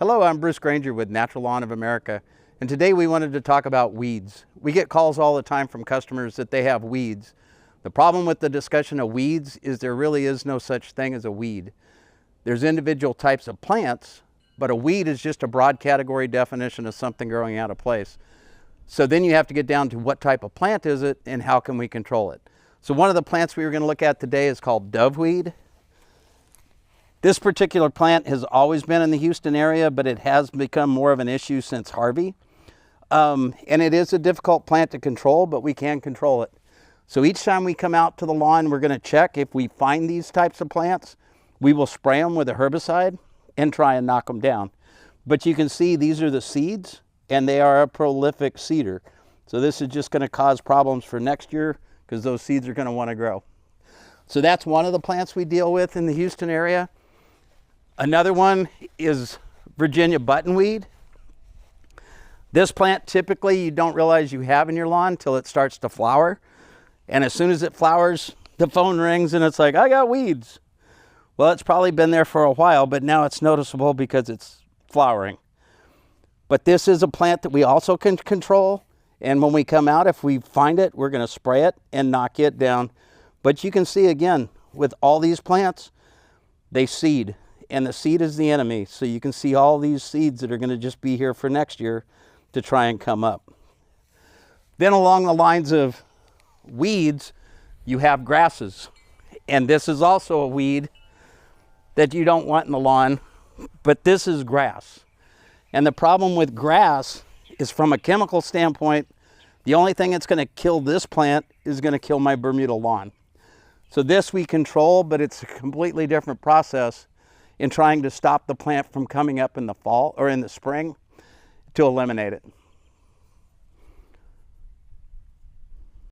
Hello, I'm Bruce Granger with NaturaLawn of America, and today we wanted to talk about weeds. We get calls all the time from customers that they have weeds. The problem with the discussion of weeds is there really is no such thing as a weed. There's individual types of plants, but a weed is just a broad category definition of something growing out of place. So then you have to get down to what type of plant is it and how can we control it. So one of the plants we were going to look at today is called doveweed. This particular plant has always been in the Houston area, but it has become more of an issue since Harvey. And it is a difficult plant to control, but we can control it. So each time we come out to the lawn, we're going to check if we find these types of plants. We will spray them with a herbicide and try and knock them down. But you can see these are the seeds, and they are a prolific seeder. So this is just going to cause problems for next year because those seeds are going to want to grow. So that's one of the plants we deal with in the Houston area. Another one is Virginia buttonweed. This plant typically you don't realize you have in your lawn until it starts to flower. And as soon as it flowers, the phone rings and it's like, I got weeds. Well, it's probably been there for a while, but now it's noticeable because it's flowering. But this is a plant that we also can control. And when we come out, if we find it, we're going to spray it and knock it down. But you can see again, with all these plants, they seed. And the seed is the enemy. So you can see all these seeds that are going to just be here for next year to try and come up. Then along the lines of weeds, you have grasses. And this is also a weed that you don't want in the lawn, but this is grass. And the problem with grass is from a chemical standpoint, the only thing that's going to kill this plant is going to kill my Bermuda lawn. So this we control, but it's a completely different process in trying to stop the plant from coming up in the fall or in the spring to eliminate it.